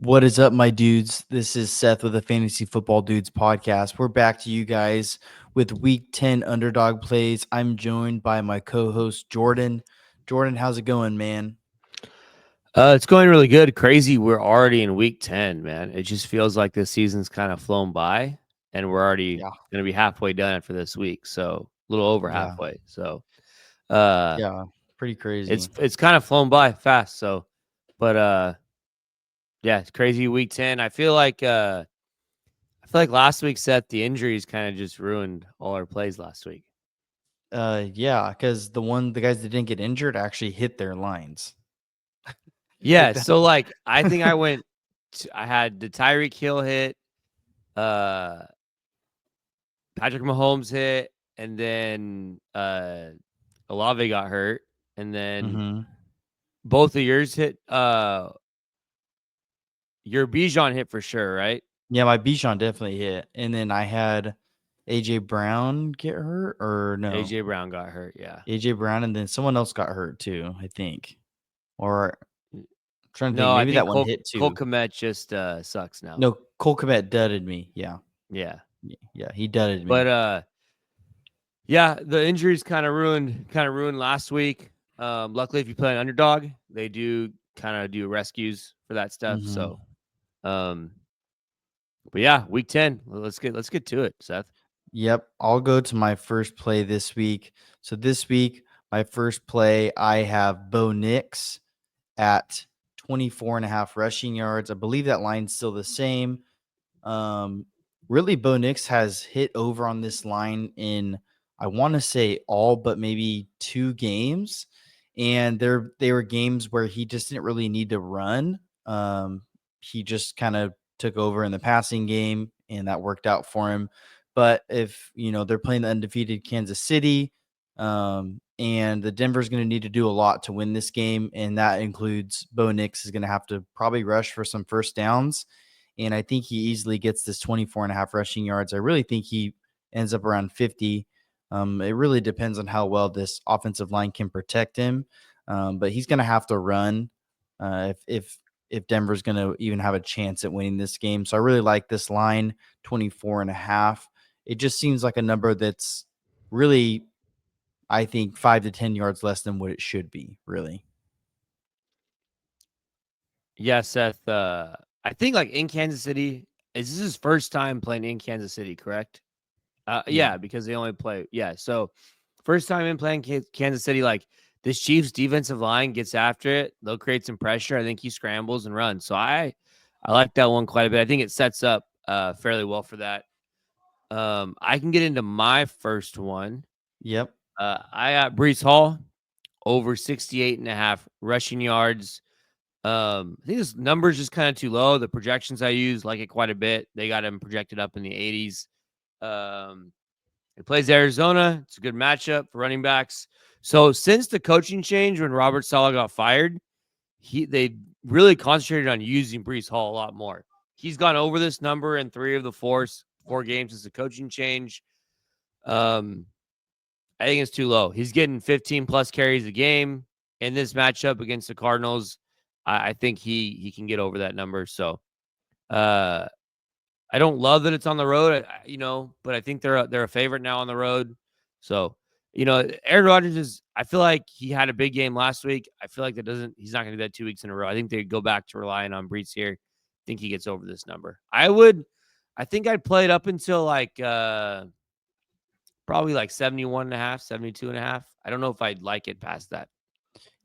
What is up, my dudes? This is Seth with the Fantasy Football Dudes podcast. We're back to you guys with week 10 underdog plays. I'm joined by my co host, Jordan. Jordan, how's it going, man? It's going really good. Crazy. We're already in week 10, man. It just feels like this season's kind of flown by and we're already Yeah, going to be halfway done after this week. So a little over yeah, halfway. So, uh, yeah. Pretty it's, crazy. it's kind of flown by fast. So, but, yeah, it's crazy week 10. I feel like last week, Seth, the injuries kind of just ruined all our plays last week. Yeah, because the guys that didn't get injured actually hit their lines. Yeah. Like that. So, like, I had the Tyreek Hill hit, uh, Patrick Mahomes hit, and then Olave got hurt, and then Mm-hmm. both of yours hit. Your Bijan hit for sure, right? Yeah, my Bichon definitely hit. And then I had AJ Brown get hurt, or no? AJ Brown got hurt. Yeah. AJ Brown, and then someone else got hurt too, I think. Or trying to think, No, I maybe that think one Cole hit Cole too. Komet just sucks now. No, Cole Kmet dudded me. Yeah. Yeah, Yeah, he dudded but me. yeah, the injuries kind of ruined last week. Luckily, if you play an underdog, they do kind of do rescues for that stuff. Mhm. So, um, but yeah, week 10. Let's get to it, Seth. Yep, I'll go to my first play this week. So this week, my first play, I have Bo Nix at 24 and a half rushing yards. I believe that line's still the same. Um, really, Bo Nix has hit over on this line in, I want to say, all but maybe two games, and they were games where he just didn't really need to run. He just kind of took over in the passing game, and that worked out for him. But if they're playing the undefeated Kansas City, and the Denver's going to need to do a lot to win this game, and that includes Bo Nix is going to have to probably rush for some first downs. And I think he easily gets this 24 and a half rushing yards. I really think he ends up around 50. It really depends on how well this offensive line can protect him. But he's going to have to run if Denver's going to even have a chance at winning this game. So I really like this line, 24 and a half. It just seems like a number that's really, I think, 5 to 10 yards less than what it should be, really. Yeah, Seth. I think like in Kansas City, is this his first time playing in Kansas City? Correct. Yeah. Yeah, because they only play. Yeah, so first time in playing Kansas City, like this Chiefs defensive line gets after it. They'll create some pressure. I think he scrambles and runs. So I like that one quite a bit. I think it sets up fairly well for that. I can get into my first one. Yep. I got Breece Hall over 68 and a half rushing yards. I think this number's just kind of too low. The projections I use like it quite a bit. They got him projected up in the 80s. Um, it plays Arizona. It's a good matchup for running backs. So since the coaching change when Robert Saleh got fired, they really concentrated on using Breece Hall a lot more. He's gone over this number in 3 of the 4 games since the coaching change. Um, I think it's too low. He's getting 15 plus carries a game in this matchup against the Cardinals. I think he can get over that number. So uh, I don't love that it's on the road, but I think they're a favorite now on the road. So Aaron Rodgers is. I feel like he had a big game last week. I feel like he's not going to do that 2 weeks in a row. I think they go back to relying on Breece here. I think he gets over this number. I think I'd play it up until like probably like 71 and a half, 72 and a half. I don't know if I'd like it past that.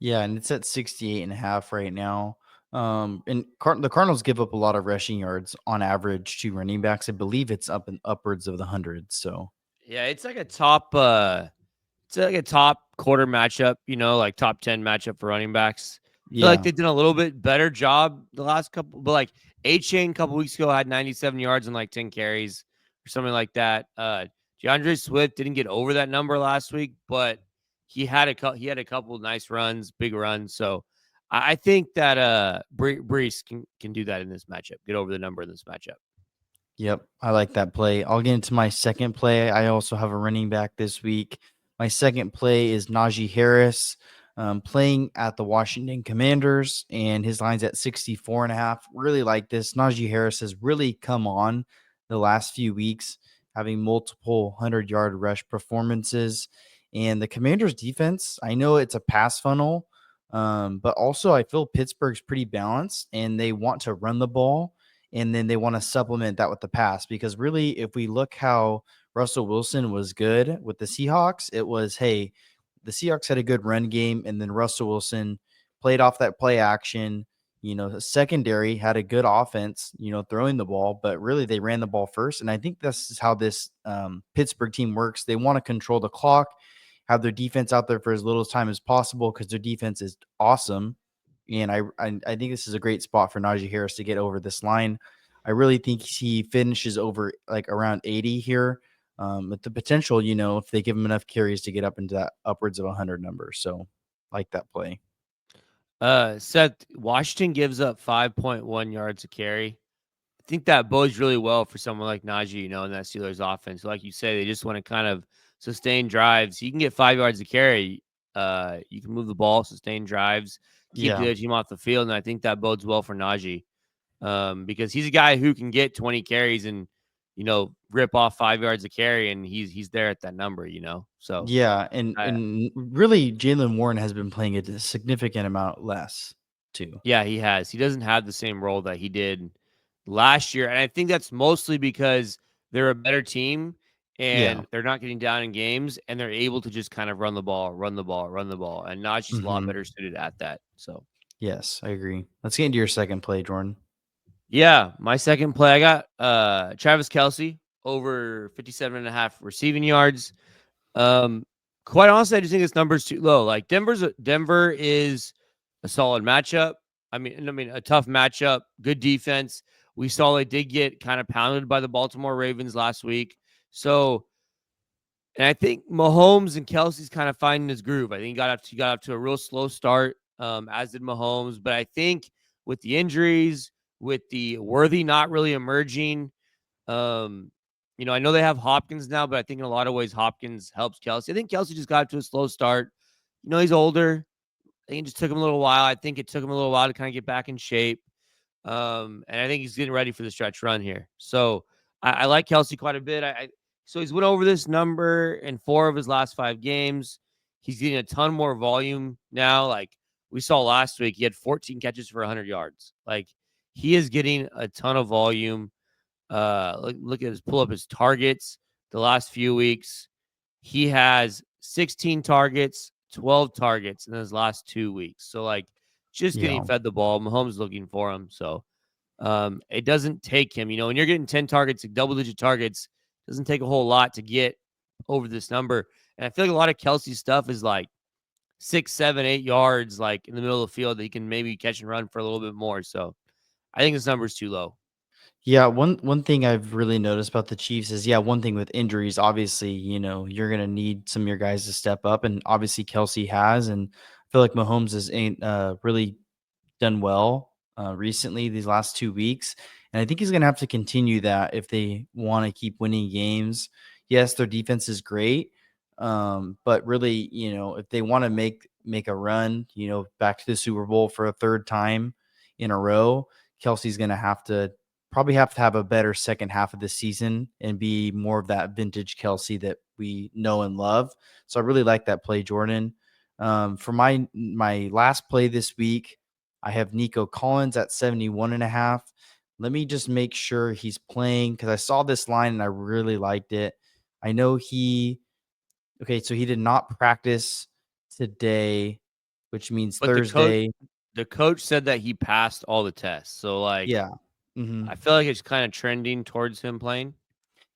Yeah, and it's at 68 and a half right now. And the Cardinals give up a lot of rushing yards on average to running backs. I believe it's up and upwards of the hundreds. So Yeah, it's like a top quarter matchup, like top 10 matchup for running backs. I feel like yeah, they did a little bit better job the last couple, but like A-Chain a couple weeks ago had 97 yards and like 10 carries or something like that. DeAndre Swift didn't get over that number last week, but he had a couple nice runs, big runs. So I think that Breece can do that in this matchup, get over the number in this matchup. yep, I like that play. I'll get into my second play. I also have a running back this week. My second play is Najee Harris. playing at the Washington Commanders, and his line's at 64.5. Really like this. Najee Harris has really come on the last few weeks, having multiple 100-yard rush performances. And the Commanders defense, I know it's a pass funnel, but also I feel Pittsburgh's pretty balanced, and they want to run the ball, and then they want to supplement that with the pass. Because really, if we look how Russell Wilson was good with the Seahawks, it was, hey, the Seahawks had a good run game, and then Russell Wilson played off that play action. The secondary had a good offense, throwing the ball, but really they ran the ball first. And I think this is how this Pittsburgh team works. They want to control the clock, have their defense out there for as little time as possible because their defense is awesome. And I think this is a great spot for Najee Harris to get over this line. I really think he finishes over like around 80 here, with the potential, if they give him enough carries to get up into that upwards of 100 number. So like that play. Seth, Washington gives up 5.1 yards a carry. I think that bodes really well for someone like Najee, in that Steelers offense. Like you say, they just want to kind of sustain drives. You can get 5 yards a carry. You can move the ball, sustain drives, keep the Yeah. other team off the field, and I think that bodes well for Najee, because he's a guy who can get 20 carries and rip off 5 yards a carry, and he's there at that number. So Yeah. And really, Jalen Warren has been playing a significant amount less too. yeah, he has. He doesn't have the same role that he did last year, and I think that's mostly because they're a better team Yeah. and they're not getting down in games, and they're able to just kind of run the ball, run the ball, run the ball, and Najee's a lot Hmm. better suited at that. So, Yes, I agree. Let's get into your second play, Jordan. yeah, my second play, I got Travis Kelce over 57.5 receiving yards. Um, Quite honestly, I just think this number is too low. Like Denver is a solid matchup. I mean, a tough matchup, good defense. We saw they did get kind of pounded by the Baltimore Ravens last week. So, and I think Mahomes and Kelsey's kind of finding his groove. I think he got up to a real slow start, as did Mahomes. But I think with the injuries, with the Worthy not really emerging, um, I know they have Hopkins now, but I think in a lot of ways Hopkins helps Kelce. I think Kelce just got to a slow start. He's older. I think it just took him a little while. I think it took him a little while to kind of get back in shape. And I think he's getting ready for the stretch run here. So I like Kelce quite a bit. So he's went over this number in 4 of his last 5 games. He's getting a ton more volume now. Like we saw last week, he had 14 catches for 100 yards. Like he is getting a ton of volume. Look at pull up his targets the last few weeks. He has 16 targets, 12 targets in his last 2 weeks. So like just getting Yeah. fed the ball. Mahomes looking for him. So it doesn't take him, when you're getting 10 targets, double-digit targets, it doesn't take a whole lot to get over this number. And I feel like a lot of Kelce's stuff is like 6, 7, 8 yards, like in the middle of the field that he can maybe catch and run for a little bit more. So I think this number is too low. Yeah, one thing I've really noticed about the Chiefs is, one thing with injuries, obviously, you're gonna need some of your guys to step up, and obviously Kelsey has, and I feel like Mahomes has ain't really done well recently these last 2 weeks, and I think he's gonna have to continue that if they want to keep winning games. Yes, their defense is great, but really, if they want to make a run, back to the Super Bowl for a third time in a row, Kelsey's gonna probably have to have a better second half of the season and be more of that vintage Kelce that we know and love. So I really like that play, Jordan. For my last play this week, I have Nico Collins at 71.5. Let me just make sure he's playing because I saw this line and I really liked it. I know so he did not practice today, which means But Thursday. the coach said that he passed all the tests. So like Yeah. Hmm. I feel like it's kind of trending towards him playing.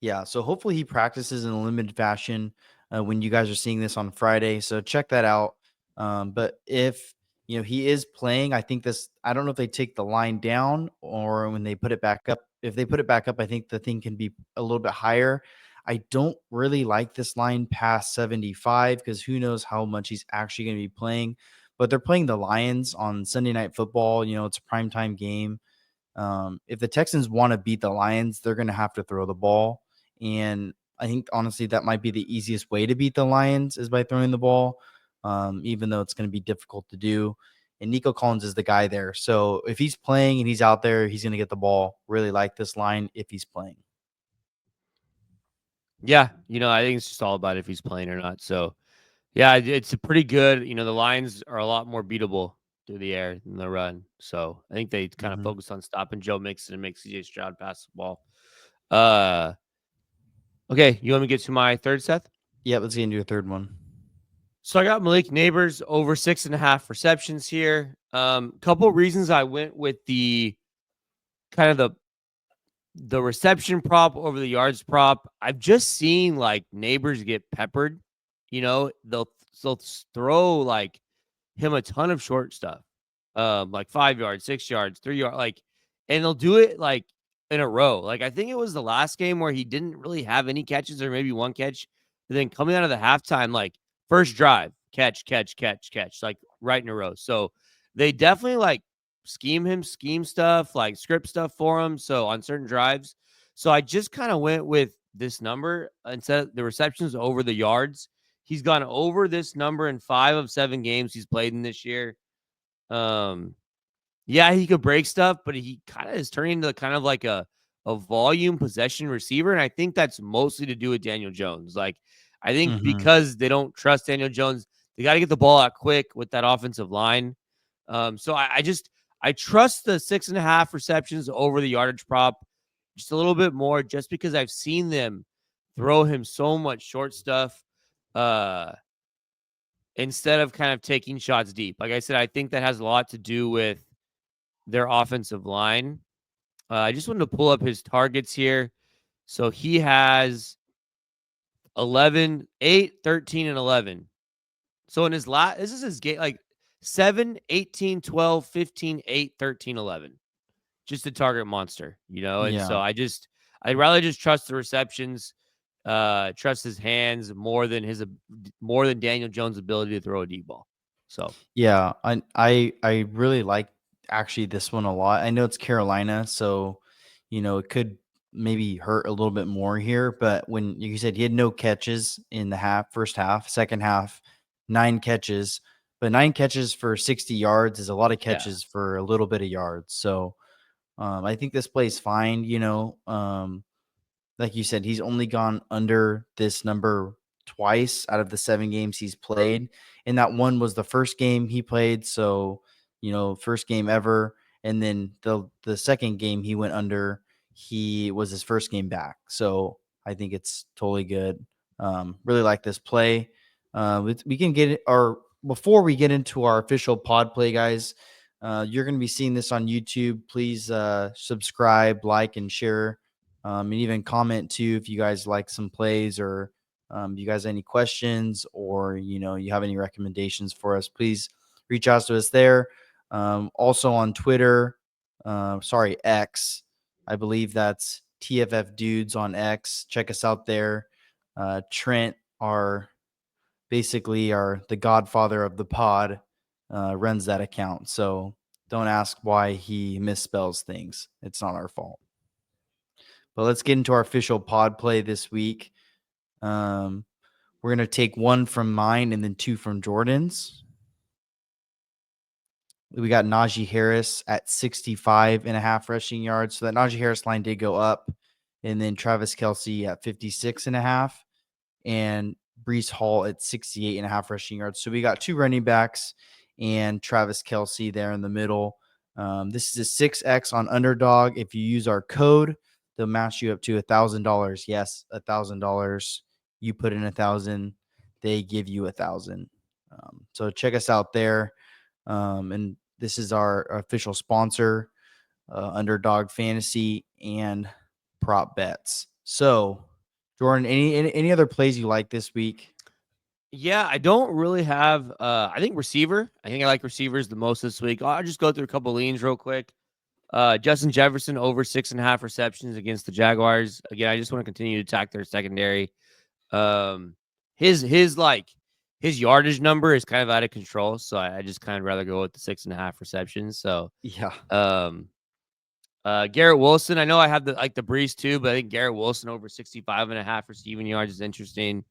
Yeah, so hopefully he practices in a limited fashion when you guys are seeing this on Friday. So check that out. But if he is playing, I think this. I don't know if they take the line down or when they put it back up. If they put it back up, I think the thing can be a little bit higher. I don't really like this line past 75 because who knows how much he's actually going to be playing. But they're playing the Lions on Sunday Night Football. It's a primetime game. If the Texans want to beat the Lions, they're going to have to throw the ball. And I think honestly that might be the easiest way to beat the Lions is by throwing the ball. even though it's going to be difficult to do. And Nico Collins is the guy there. So if he's playing and he's out there, he's going to get the ball. Really like this line if he's playing. Yeah, I think it's just all about if he's playing or not. So, yeah, it's a pretty good. The Lions are a lot more beatable through the air than the run. So I think they kind of Mm-hmm. focus on stopping Joe Mixon and make CJ Stroud pass the ball. Okay, you want me to get to my third, Seth? Yeah, let's get into a third one. So I got Malik Neighbors over 6.5 receptions here. Couple reasons I went with the kind of the reception prop over the yards prop. I've just seen like Neighbors get peppered. They'll throw like him a ton of short stuff, like 5 yards, 6 yards, 3 yards, like, and they'll do it like in a row. Like I think it was the last game where he didn't really have any catches or maybe one catch. But then coming out of the halftime, like first drive, catch, like right in a row. So they definitely like scheme stuff, like script stuff for him. So on certain drives. So I just kind of went with this number instead of the receptions over the yards. He's gone over this number in 5 of 7 games he's played in this year. Yeah, he could break stuff, but he kind of is turning into kind of like a volume possession receiver. And I think that's mostly to do with Daniel Jones. Like, I think Mm-hmm. because they don't trust Daniel Jones, they got to get the ball out quick with that offensive line. So I trust the 6.5 receptions over the yardage prop just a little bit more, just because I've seen them throw him so much short stuff. Instead of kind of taking shots deep. Like I said, I think that has a lot to do with their offensive line. I just wanted to pull up his targets here. So he has 11, 8, 13, and 11. So in his this is his game, like 7, 18, 12, 15, 8, 13, 11. Just a target monster, And so Yeah. I'd rather just trust the receptions, trust his hands more than Daniel Jones' ability to throw a deep ball. So Yeah, I really like actually this one a lot. I know it's Carolina, so it could maybe hurt a little bit more here. But when you said he had no catches in the first half, second half, 9 catches, but 9 catches for 60 yards is a lot of yeah, catches for a little bit of yards. So I think this plays fine. Like you said, he's only gone under this number twice out of the 7 games he's played. And that one was the first game he played. So, first game ever. And then the second game he went under, he was his first game back. So I think it's totally good. Really like this play. We can get it, or before we get into our official pod play, guys, you're going to be seeing this on YouTube. Please subscribe, like, and share, and even comment too if you guys like some plays, or you guys have any questions, or you have any recommendations for us. Please reach out to us there. Also on Twitter, X, I believe that's tffdudes on X. Check us out there. Trent, the godfather of the pod, runs that account. So don't ask why he misspells things. It's not our fault. But let's get into our official pod play this week. We're going to take 1 from mine and then 2 from Jordan's. We got Najee Harris at 65.5 rushing yards. So that Najee Harris line did go up. And then Travis Kelce at 56.5. And Breece Hall at 68.5 rushing yards. So we got 2 running backs and Travis Kelce there in the middle. This is a 6X on Underdog. If you use our code, they'll match you up to $1,000. Yes, $1,000. You put in 1,000, they give you 1,000. So check us out there. And this is our official sponsor, Underdog Fantasy and Prop Bets. So, Jordan, any other plays you like this week? Yeah, I don't really have I think receiver. I think I like receivers the most this week. I'll just go through a couple leans real quick. Justin Jefferson over 6.5 receptions against the Jaguars. Again, I just want to continue to attack their secondary. Um his yardage number is kind of out of control. So I just kind of rather go with the 6.5 receptions. So Yeah. Garrett Wilson. I know I have the Breece too, but I think Garrett Wilson over 65.5 receiving yards is interesting.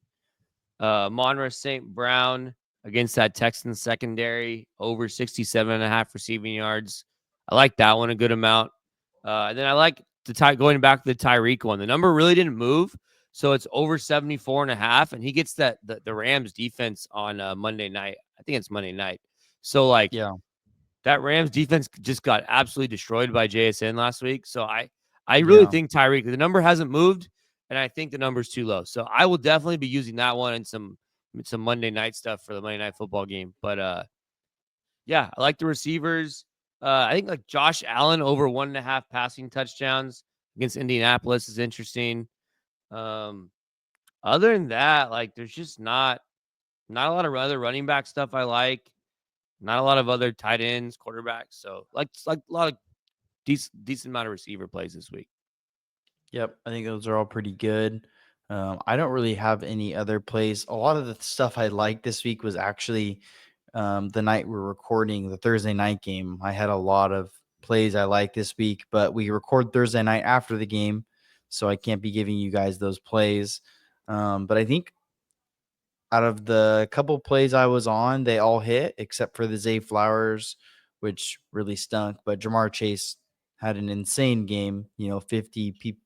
Monroe St. Brown against that Texans secondary, over 67.5 receiving yards. I like that one a good amount. And then I like going back to the Tyreek one. The number really didn't move, so it's over 74.5, and he gets the Rams defense on Monday night. I think it's Monday night. So like Yeah. that Rams defense just got absolutely destroyed by JSN last week. So I really think Tyreek, the number hasn't moved, and I think the number's too low. So I will definitely be using that one and some Monday night stuff for the Monday Night Football game. But yeah, I like the receivers. I think like Josh Allen over 1.5 passing touchdowns against Indianapolis is interesting. Other than that, like there's just not a lot of other running back stuff I like. Not a lot of other tight ends, quarterbacks. So like a lot of decent amount of receiver plays this week. Yep, I think those are all pretty good. I don't really have any other plays. A lot of the stuff I liked this week was actually the night we're recording the Thursday night game. I had a lot of plays I like this week, but we record Thursday night after the game, so I can't be giving you guys those plays. But I think out of the couple plays I was on, they all hit except for the Zay Flowers, which really stunk. But Jamar Chase had an insane game, 50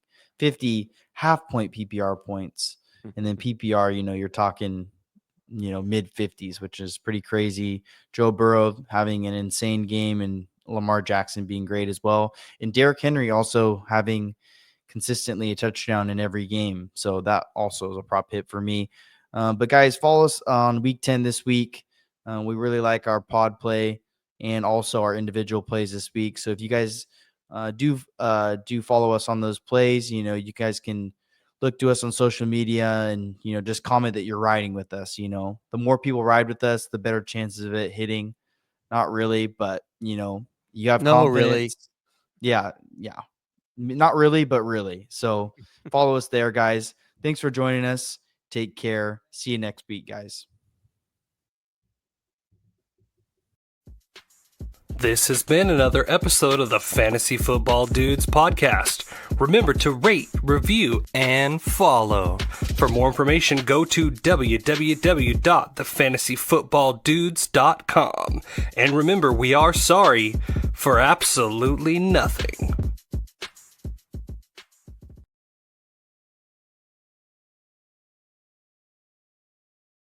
half point PPR points. And then PPR, you're talking, mid 50s, which is pretty crazy. Joe Burrow having an insane game and Lamar Jackson being great as well. And Derrick Henry also having consistently a touchdown in every game. So that also is a prop hit for me. But guys, follow us on week 10 this week. We really like our pod play and also our individual plays this week. So if you guys do follow us on those plays, you guys can look to us on social media and, just comment that you're riding with us. The more people ride with us, the better chances of it hitting. Not really, but, you have No, confidence. really. Yeah. Not really, but really. So follow us there, guys. Thanks for joining us. Take care. See you next week, guys. This has been another episode of the Fantasy Football Dudes podcast. Remember to rate, review, and follow. For more information, go to www.thefantasyfootballdudes.com. And remember, we are sorry for absolutely nothing.